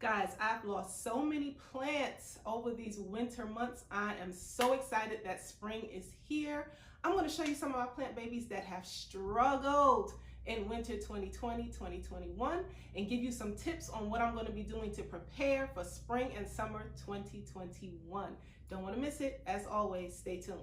Guys, I've lost so many plants over these winter months. I am so excited that spring is here. I'm going to show you some of my plant babies that have struggled in winter 2020, 2021, and give you some tips on what I'm going to be doing to prepare for spring and summer 2021. Don't want to miss it. As always, stay tuned.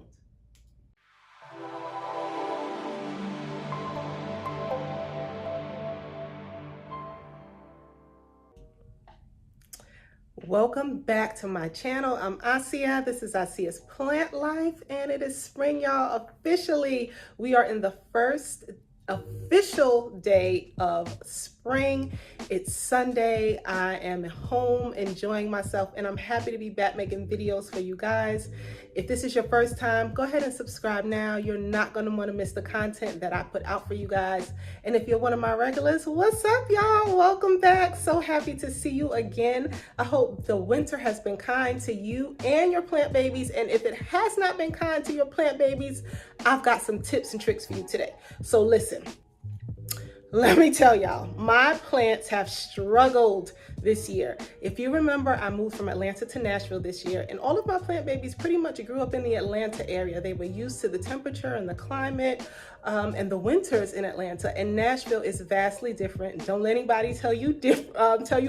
Welcome back to my channel. I'm Asiyah. This is Asiyah's Plant Life, and it is spring, y'all. Officially, we are in the first official day of spring. It's Sunday. I am home enjoying myself, and I'm happy to be back making videos for you guys. If this is your first time, go ahead and subscribe now. You're not going to want to miss the content that I put out for you guys. And if you're one of my regulars, what's up, y'all? Welcome back. So happy to see you again. I hope the winter has been kind to you and your plant babies. And if it has not been kind to your plant babies, I've got some tips and tricks for you today. So listen. Let me tell y'all, my plants have struggled this year. If you remember, I moved from Atlanta to Nashville this year, and all of my plant babies pretty much grew up in the Atlanta area. They were used to the temperature and the climate and the winters in Atlanta, and Nashville is vastly different. Don't let anybody tell you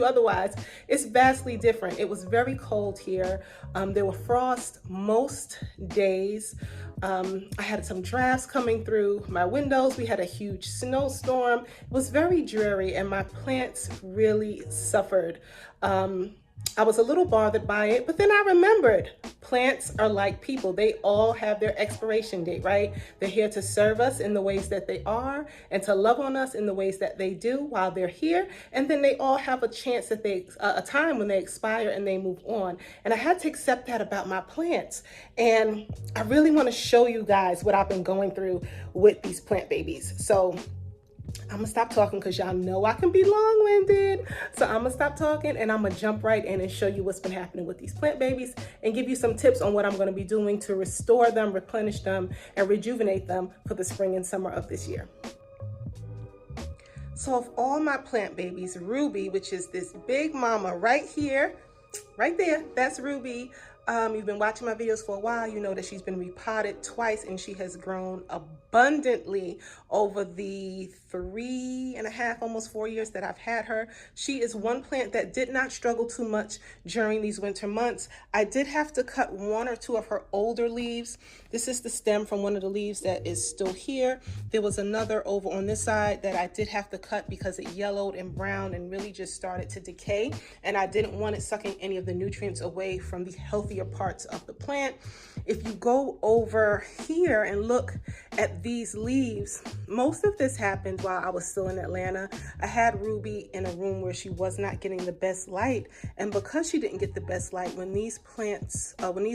otherwise. It's vastly different. It was very cold here. There were frost most days. I had some drafts coming through my windows. We had a huge snowstorm. It was very dreary, and my plants really suffered. I was a little bothered by it, but then I remembered plants are like people. They all have their expiration date, right? They're here to serve us in the ways that they are and to love on us in the ways that they do while they're here. And then they all have a chance that a time when they expire and they move on. And I had to accept that about my plants. And I really want to show you guys what I've been going through with these plant babies. So I'm gonna stop talking because y'all know I can be long-winded. So I'm gonna stop talking and I'm gonna jump right in and show you what's been happening with these plant babies and give you some tips on what I'm gonna be doing to restore them, replenish them, and rejuvenate them for the spring and summer of this year. So of all my plant babies, Ruby, which is this big mama right here, right there, that's Ruby. You've been watching my videos for a while. You know that she's been repotted twice and she has grown abundantly over the 3.5, almost 4 years that I've had her. She is one plant that did not struggle too much during these winter months. I did have to cut 1 or 2 of her older leaves. This is the stem from one of the leaves that is still here. There was another over on this side that I did have to cut because it yellowed and browned and really just started to decay. And I didn't want it sucking any of the nutrients away from the healthier parts of the plant. If you go over here and look at these leaves, most of this happened while I was still in Atlanta. I had Ruby in a room where she was not getting the best light. And because she didn't get the best light, when these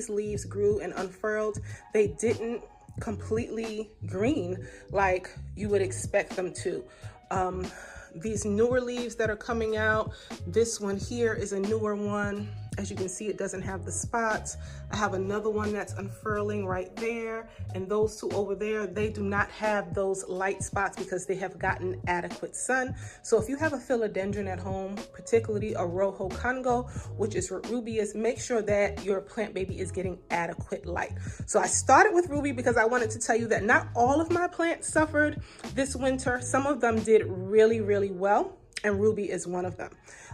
leaves grew and unfurled, they didn't completely green like you would expect them to. These newer leaves that are coming out, this one here is a newer one. As you can see, it doesn't have the spots. I have another one that's unfurling right there. And those 2 over there, they do not have those light spots because they have gotten adequate sun. So if you have a philodendron at home, particularly a Rojo Congo, which is what Ruby is, make sure that your plant baby is getting adequate light. So I started with Ruby because I wanted to tell you that not all of my plants suffered this winter. Some of them did really, really well. And Ruby is one of them.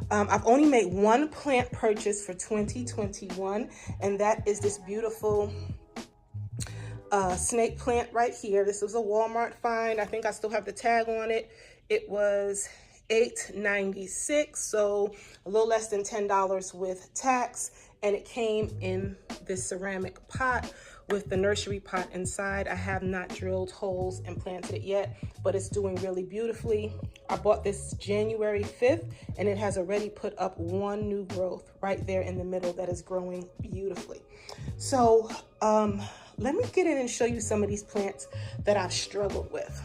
I've only made 1 plant purchase for 2021, and that is this beautiful snake plant right here. This was a Walmart find. I think I still have the tag on it. It was $8.96, so a little less than $10 with tax, and it came in this ceramic pot with the nursery pot inside. I have not drilled holes and planted it yet, but it's doing really beautifully. I bought this January 5th, and it has already put up 1 new growth right there in the middle that is growing beautifully. So let me get in and show you some of these plants that I've struggled with.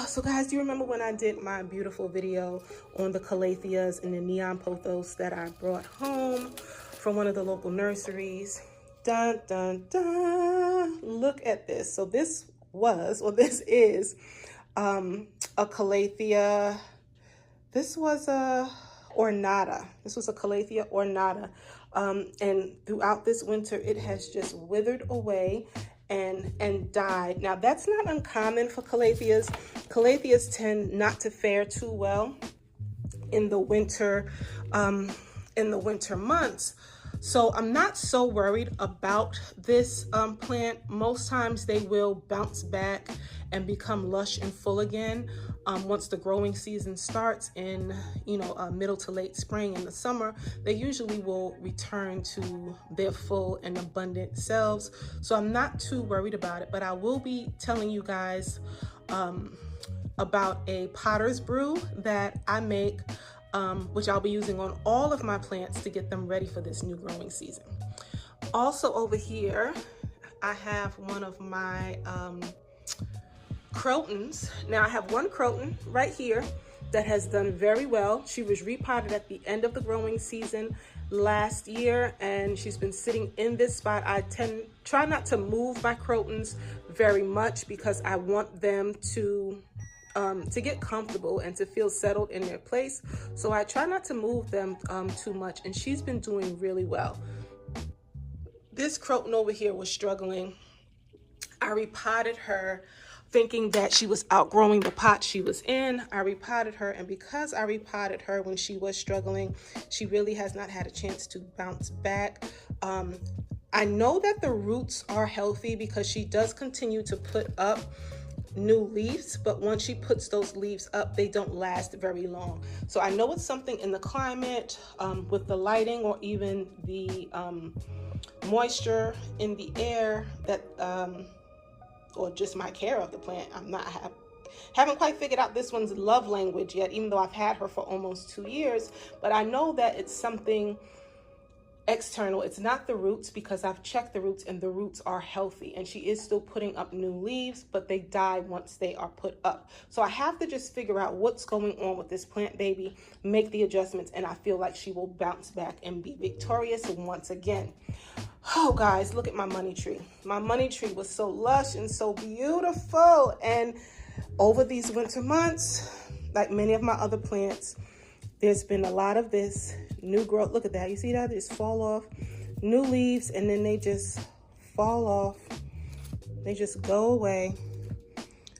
So guys, do you remember when I did my beautiful video on the calatheas and the neon pothos that I brought home from one of the local nurseries? Dun, dun, dun. Look at this. So this is a calathea. This was a ornata. This was a Calathea ornata. And throughout this winter, it has just withered away and died. Now, that's not uncommon for Calatheas. Calatheas tend not to fare too well in the winter months. So I'm not so worried about this plant. Most times they will bounce back and become lush and full again once the growing season starts in middle to late spring. In the summer, they usually will return to their full and abundant selves. So I'm not too worried about it, but I will be telling you guys about a potter's brew that I make, which I'll be using on all of my plants to get them ready for this new growing season. Also over here, I have one of my crotons. Now I have one croton right here that has done very well. She was repotted at the end of the growing season last year, and she's been sitting in this spot. I try not to move my crotons very much because I want them to get comfortable and to feel settled in their place. So I try not to move them too much, and she's been doing really well. This croton over here was struggling. I repotted her thinking that she was outgrowing the pot she was in. I repotted her, and because I repotted her when she was struggling, she really has not had a chance to bounce back. I know that the roots are healthy because she does continue to put up new leaves, but once she puts those leaves up, they don't last very long. So I know it's something in the climate, with the lighting, or even the moisture in the air, that or just my care of the plant. Haven't quite figured out this one's love language yet, even though I've had her for almost 2 years. But I know that it's something external. It's not the roots, because I've checked the roots and the roots are healthy, and she is still putting up new leaves, but they die once they are put up. So I have to just figure out what's going on with this plant baby, make the adjustments, and I feel like she will bounce back and be victorious once again. Oh guys, look at my money tree. My money tree was so lush and so beautiful, and over these winter months, like many of my other plants, there's been a lot of this new growth. Look at that. You see that? They just fall off. New leaves, and then they just fall off. They just go away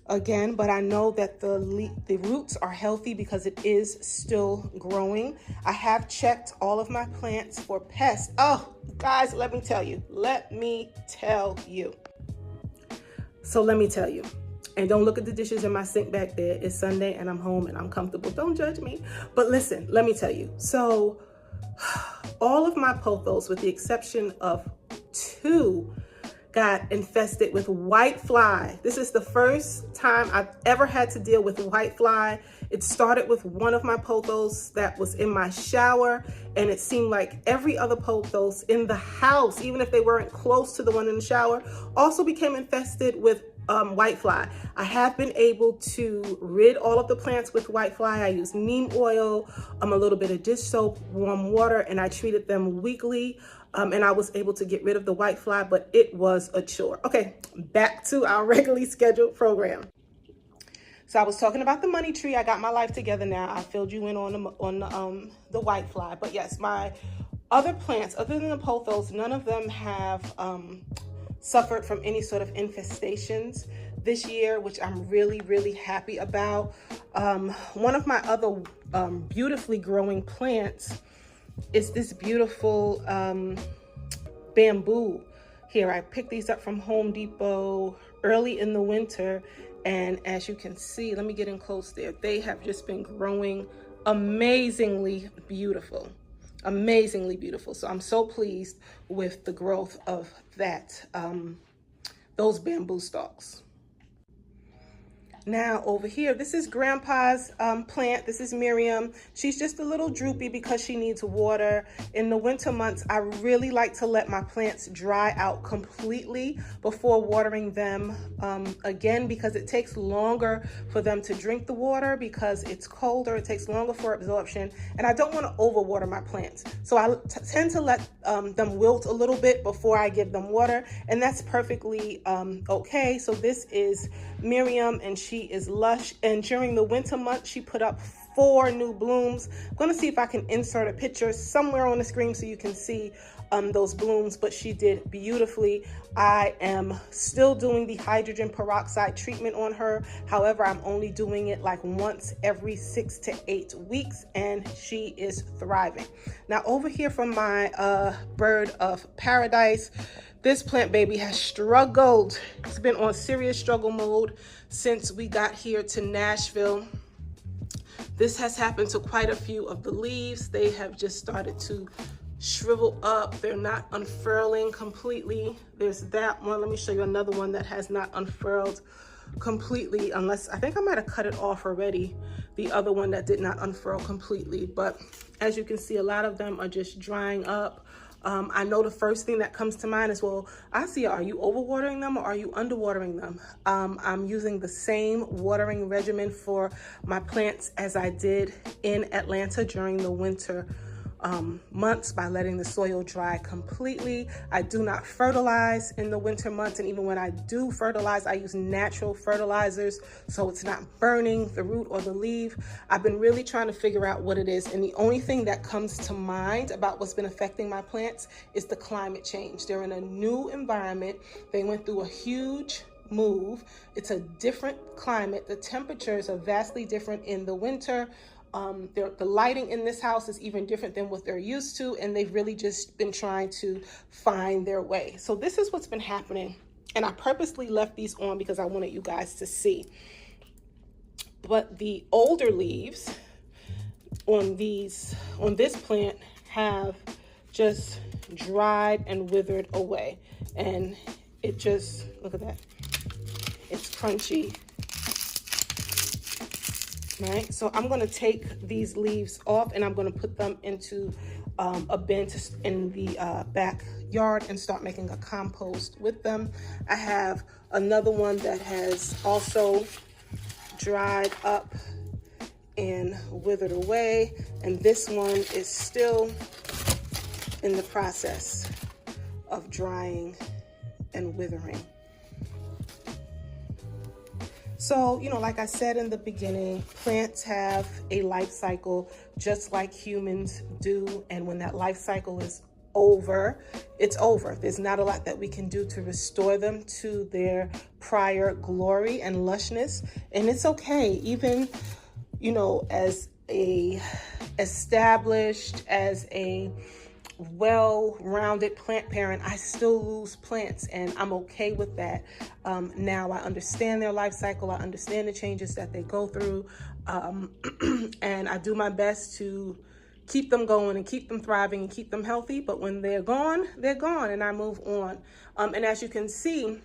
again. But I know that the roots are healthy because it is still growing. I have checked all of my plants for pests. Oh, guys, let me tell you. So let me tell you. And don't look at the dishes in my sink back there. It's Sunday and I'm home and I'm comfortable. Don't judge me. But listen, let me tell you. So all of my pothos, with the exception of 2, got infested with white fly. This is the first time I've ever had to deal with white fly. It started with one of my pothos that was in my shower, and it seemed like every other pothos in the house, even if they weren't close to the one in the shower, also became infested with white fly. I have been able to rid all of the plants with white fly. I use neem oil, a little bit of dish soap, warm water, and I treated them weekly. And I was able to get rid of the white fly, but it was a chore. Okay, back to our regularly scheduled program. So I was talking about the money tree. I got my life together now. I filled you in on the white fly. But yes, my other plants, other than the pothos, none of them have suffered from any sort of infestations this year, which I'm really, really happy about. One of my other beautifully growing plants is this beautiful bamboo here. I picked these up from Home Depot early in the winter, and as you can see, let me get in close there, they have just been growing amazingly beautiful. Amazingly beautiful. So I'm so pleased with the growth of that, those bamboo stalks. Now over here, this is Grandpa's plant. This is Miriam. She's just a little droopy because she needs water. In the winter months, I really like to let my plants dry out completely before watering them again, because it takes longer for them to drink the water because it's colder. It takes longer for absorption, and I don't want to overwater my plants. So I tend to let them wilt a little bit before I give them water, and that's perfectly okay. So this is Miriam, and she is lush, and during the winter months she put up 4 new blooms. I'm gonna see if I can insert a picture somewhere on the screen so you can see those blooms, but she did beautifully. I am still doing the hydrogen peroxide treatment on her. However, I'm only doing it like once every 6 to 8 weeks, and she is thriving. Now over here from my bird of paradise, this plant baby has struggled. It's been on serious struggle mode since we got here to Nashville. This has happened to quite a few of the leaves. They have just started to shrivel up. They're not unfurling completely. There's that one. Let me show you another one that has not unfurled completely, unless I think I might have cut it off already. The other one that did not unfurl completely. But as you can see, a lot of them are just drying up. I know the first thing that comes to mind is, well, Asiyah, are you overwatering them or are you underwatering them? I'm using the same watering regimen for my plants as I did in Atlanta during the winter months, by letting the soil dry completely. I do not fertilize in the winter months, and even when I do fertilize, I use natural fertilizers so it's not burning the root or the leaf. I've been really trying to figure out what it is, and the only thing that comes to mind about what's been affecting my plants is the climate change. They're in a new environment. They went through a huge move. It's a different climate. The temperatures are vastly different in the winter. The lighting in this house is even different than what they're used to, and they've really just been trying to find their way. So this is what's been happening, and I purposely left these on because I wanted you guys to see. But the older leaves on this plant have just dried and withered away, and it just, look at that, it's crunchy. Right, so I'm going to take these leaves off and I'm going to put them into a bin in the backyard and start making a compost with them. I have another one that has also dried up and withered away, and this one is still in the process of drying and withering. So, you know, like I said in the beginning, plants have a life cycle just like humans do. And when that life cycle is over, it's over. There's not a lot that we can do to restore them to their prior glory and lushness. And it's okay, even, you know, as a established, as a well-rounded plant parent, I still lose plants, and I'm okay with that. Now I understand their life cycle. I understand the changes that they go through, and I do my best to keep them going and keep them thriving and keep them healthy. But when they're gone, and I move on. And as you can see,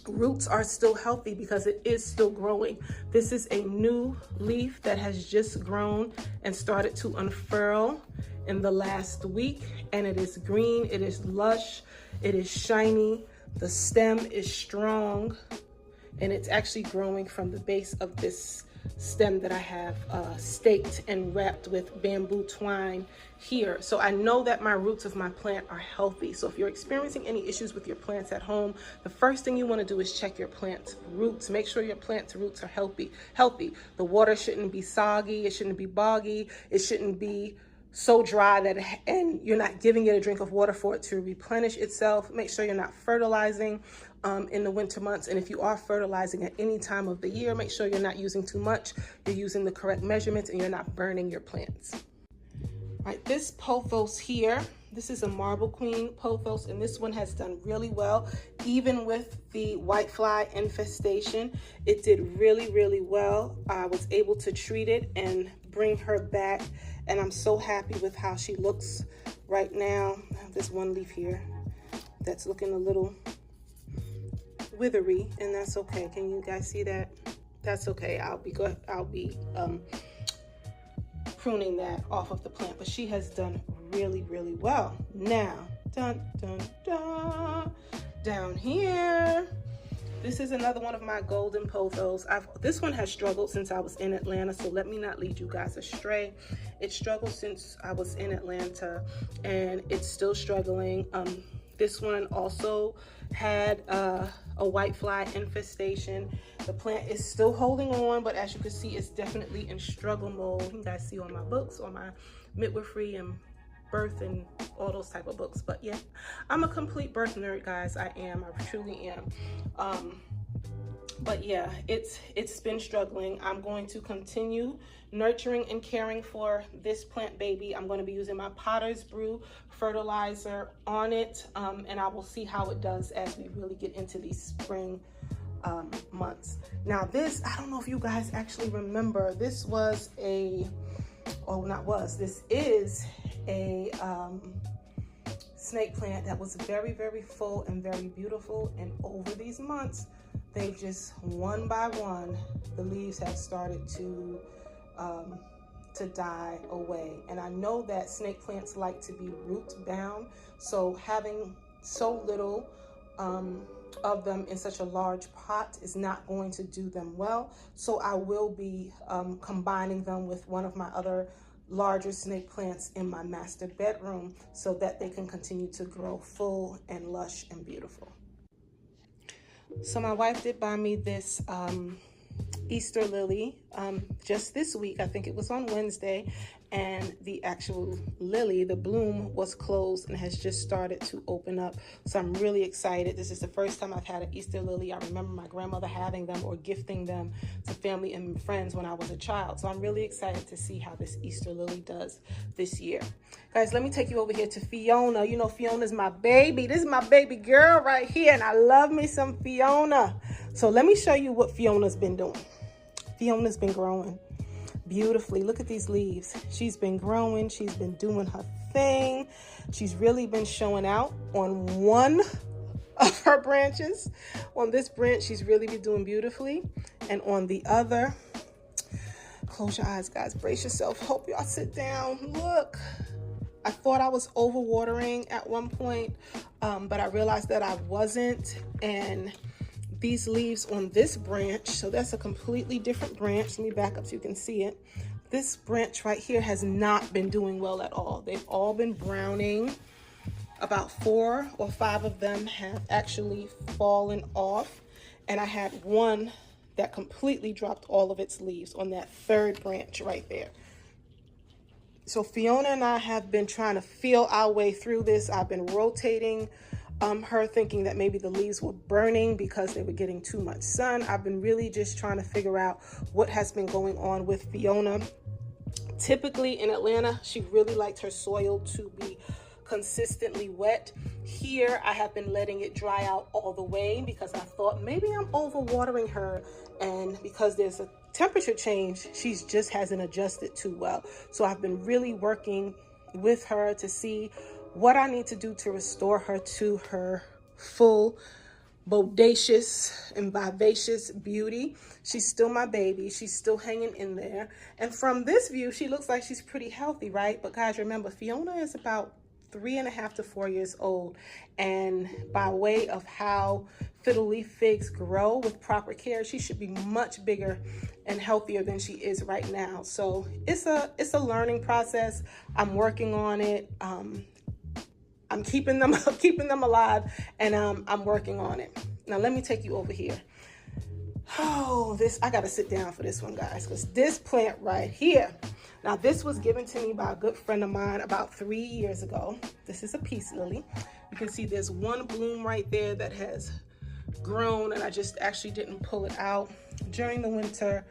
roots are still healthy because it is still growing. This is a new leaf that has just grown and started to unfurl in the last week, and it is green, it is lush, it is shiny, the stem is strong, and it's actually growing from the base of this stem that I have staked and wrapped with bamboo twine here. So I know that my roots of my plant are healthy. So if you're experiencing any issues with your plants at home, the first thing you want to do is check your plant's roots. Make sure your plant's roots are healthy. The water shouldn't be soggy, it shouldn't be boggy, it shouldn't be so dry that and you're not giving it a drink of water for it to replenish itself. Make sure you're not fertilizing in the winter months, and if you are fertilizing at any time of the year, make sure you're not using too much, you're using the correct measurements, and you're not burning your plants. All right, this pothos here, this is a Marble Queen pothos, and this one has done really well. Even with the whitefly infestation, it did really, really well. I was able to treat it and bring her back, and I'm so happy with how she looks right now. I have this one leaf here that's looking a little withery, and that's okay. Can you guys see that? That's okay. I'll be pruning that off of the plant, but she has done really, really well. Now, down here, this is another one of my golden pothos. This one has struggled since I was in Atlanta, so let me not lead you guys astray. It struggled since I was in Atlanta, and it's still struggling. This one also had a whitefly infestation. The plant is still holding on, but as you can see, it's definitely in struggle mode. You guys see on my books, on my midwifery and birth and all those type of books. But yeah, I'm a complete birth nerd, guys. I truly am. But yeah, it's been struggling. I'm going to continue nurturing and caring for this plant baby. I'm going to be using my Potter's Brew fertilizer on it, and I will see how it does as we really get into these spring months. Now this, I don't know if you guys actually remember, this was a, oh not was, this is a snake plant that was very, very full and very beautiful, and over these months, they just one by one, the leaves have started to die away. And I know that snake plants like to be root bound, so having so little of them in such a large pot is not going to do them well. So I will be combining them with one of my other larger snake plants in my master bedroom so that they can continue to grow full and lush and beautiful. So my wife did buy me this Easter lily just this week. I think it was on Wednesday, and the actual lily, the bloom, was closed and has just started to open up. So I'm really excited. This is the first time I've had an Easter lily. I remember my grandmother having them or gifting them to family and friends when I was a child. So I'm really excited to see how this Easter lily does this year. Guys, let me take you over here to Fiona. You know, Fiona's my baby. This is my baby girl right here, and I love me some Fiona. So let me show you what Fiona's been doing. Fiona's been growing beautifully. Look at these leaves. She's been growing. She's been doing her thing. She's really been showing out on one of her branches. On this branch, she's really been doing beautifully. And on the other, close your eyes, guys. Brace yourself. Hope y'all sit down. Look. I thought I was overwatering at one point, but I realized that I wasn't. And these leaves on this branch, so that's a completely different branch. Let me back up so you can see it. This branch right here has not been doing well at all. They've all been browning. About 4 or 5 of them have actually fallen off. And I had one that completely dropped all of its leaves on that third branch right there. So Fiona and I have been trying to feel our way through this. I've been rotating her, thinking that maybe the leaves were burning because they were getting too much sun. I've been really just trying to figure out what has been going on with Fiona. Typically in Atlanta, she really liked her soil to be consistently wet. Here, I have been letting it dry out all the way because I thought maybe I'm overwatering her, and because there's a temperature change, she just hasn't adjusted too well. So I've been really working with her to see what I need to do to restore her to her full, bodacious and vivacious beauty. She's still my baby. She's still hanging in there. And from this view, she looks like she's pretty healthy, right? But guys, remember, Fiona is about 3.5 to 4 years old. And by way of how fiddle leaf figs grow with proper care, she should be much bigger and healthier than she is right now. So it's a learning process. I'm working on it. I'm keeping them alive, and I'm working on it. Now let me take you over here. Oh, I gotta sit down for this one, guys, because this plant right here. Now this was given to me by a good friend of mine about 3 years ago. This is a peace lily. You can see there's one bloom right there that has grown, and I just actually didn't pull it out during the winter.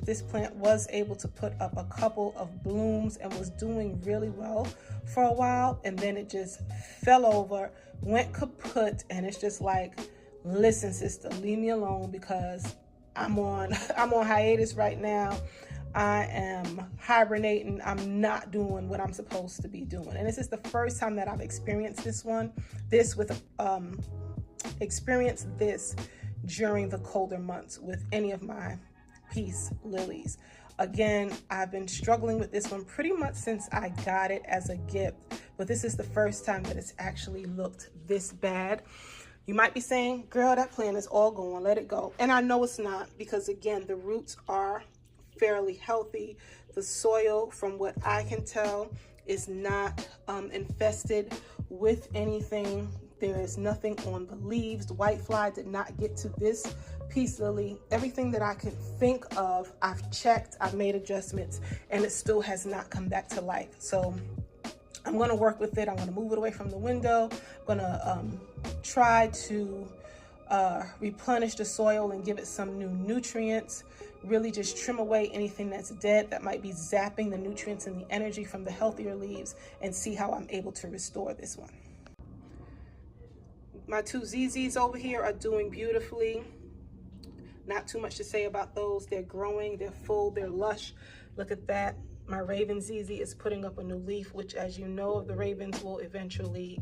This plant was able to put up a couple of blooms and was doing really well for a while, and then it just fell over, went kaput, and it's just like, listen, sister, leave me alone because I'm on hiatus right now. I am hibernating. I'm not doing what I'm supposed to be doing. And this is the first time that I've experienced experienced this during the colder months with any of my peace lilies. Again, I've been struggling with this one pretty much since I got it as a gift, but this is the first time that it's actually looked this bad. You might be saying, girl, that plant is all gone, let it go. And I know it's not, because again, the roots are fairly healthy. The soil, from what I can tell, is not infested with anything. There is nothing on the leaves. The whitefly did not get to this piece of the leaf. Everything that I can think of, I've checked, I've made adjustments, and it still has not come back to life. So I'm gonna work with it. I'm gonna move it away from the window. I'm gonna try to replenish the soil and give it some new nutrients. Really just trim away anything that's dead that might be zapping the nutrients and the energy from the healthier leaves, and see how I'm able to restore this one. My two ZZs over here are doing beautifully. Not too much to say about those. They're growing, they're full, they're lush. Look at that. My Raven ZZ is putting up a new leaf, which, as you know, the ravens will eventually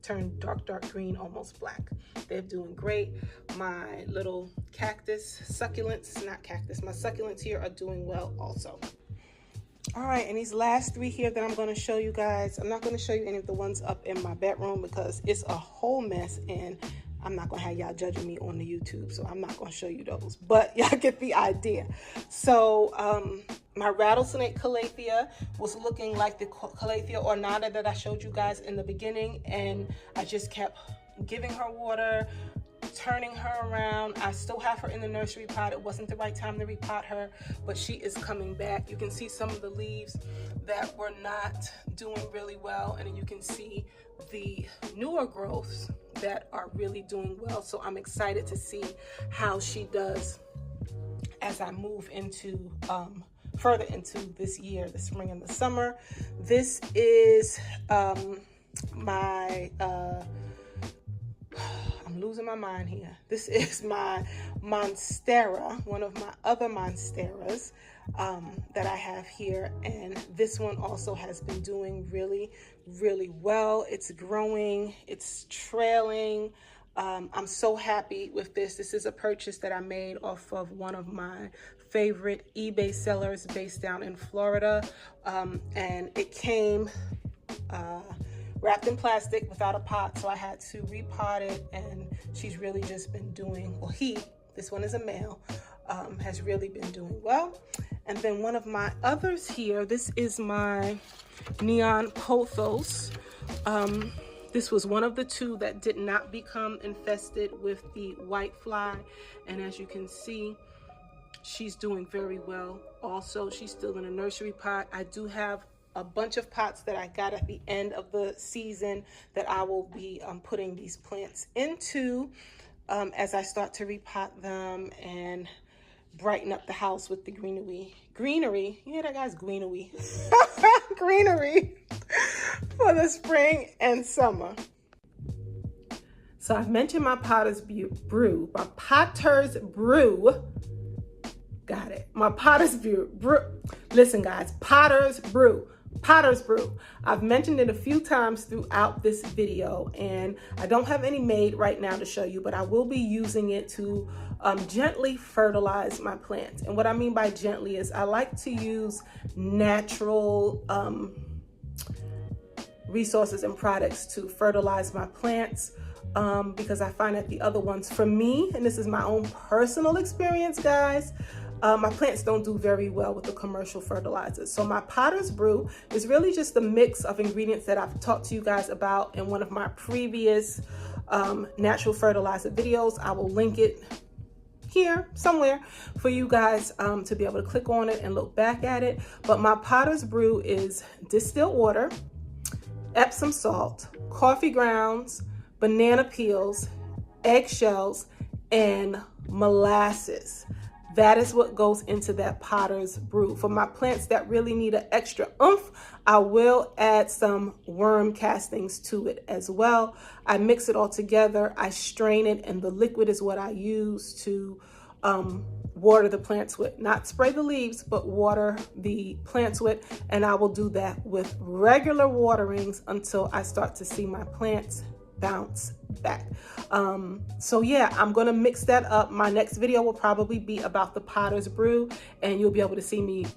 turn dark green, almost black. They're doing great. My little cactus succulents, not cactus, my succulents here are doing well also. All right, and these last three here that I'm going to show you guys, I'm not going to show you any of the ones up in my bedroom because it's a whole mess, and I'm not going to have y'all judging me on the YouTube, so I'm not going to show you those, but y'all get the idea. So my rattlesnake calathea was looking like the calathea ornata that I showed you guys in the beginning, and I just kept giving her water, turning her around. I still have her in the nursery pot. It wasn't the right time to repot her, but she is coming back. You can see some of the leaves that were not doing really well, and then you can see the newer growths that are really doing well. So I'm excited to see how she does as I move into further into this year, the spring and the summer. This is my I'm losing my mind here. This is my monstera, one of my other monsteras that I have here, and this one also has been doing really well. It's growing, it's trailing. I'm so happy with this. This is a purchase that I made off of one of my favorite eBay sellers based down in Florida, and it came wrapped in plastic without a pot, so I had to repot it, and she's really just been doing, well, this one is a male, has really been doing well. And then one of my others here, this is my neon pothos. This was one of the two that did not become infested with the whitefly, and as you can see, she's doing very well. Also, she's still in a nursery pot. I do have a bunch of pots that I got at the end of the season that I will be putting these plants into as I start to repot them and brighten up the house with the greenery. You hear that, guys? Greenery. Greenery for the spring and summer. So I've mentioned my Potter's Brew. My Potter's Brew. Got it. My Potter's Brew. Listen, guys, Potter's Brew. Potter's Brew. I've mentioned it a few times throughout this video, and I don't have any made right now to show you, but I will be using it to gently fertilize my plants. And what I mean by gently is I like to use natural resources and products to fertilize my plants because I find that the other ones, for me, and this is my own personal experience, guys, my plants don't do very well with the commercial fertilizers. So my Potter's Brew is really just a mix of ingredients that I've talked to you guys about in one of my previous natural fertilizer videos. I will link it here somewhere for you guys to be able to click on it and look back at it. But my Potter's Brew is distilled water, Epsom salt, coffee grounds, banana peels, eggshells, and molasses. That is what goes into that Potter's Brew. For my plants that really need an extra oomph, I will add some worm castings to it as well. I mix it all together, I strain it, and the liquid is what I use to water the plants with. Not spray the leaves, but water the plants with, and I will do that with regular waterings until I start to see my plants bounce back. So yeah, I'm gonna mix that up. My next video will probably be about the Potter's Brew, and you'll be able to see me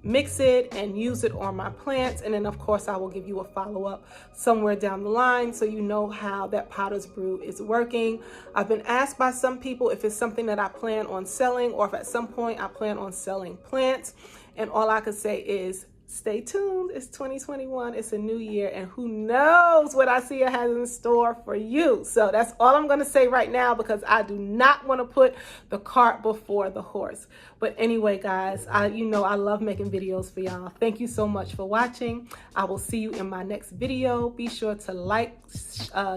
mix it and use it on my plants. And then of course I will give you a follow-up somewhere down the line so you know how that Potter's Brew is working. I've been asked by some people if it's something that I plan on selling, or if at some point I plan on selling plants, and all I could say is stay tuned. It's 2021. It's a new year, and who knows what Asiyah has in store for you. So that's all I'm going to say right now, because I do not want to put the cart before the horse. But anyway, guys, I love making videos for y'all. Thank you so much for watching. I will see you in my next video. Be sure to like,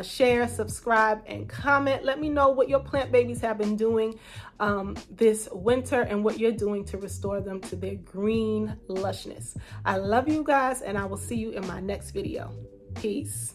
share, subscribe, and comment. Let me know what your plant babies have been doing this winter and what you're doing to restore them to their green lushness. I love you guys, and I will see you in my next video. Peace.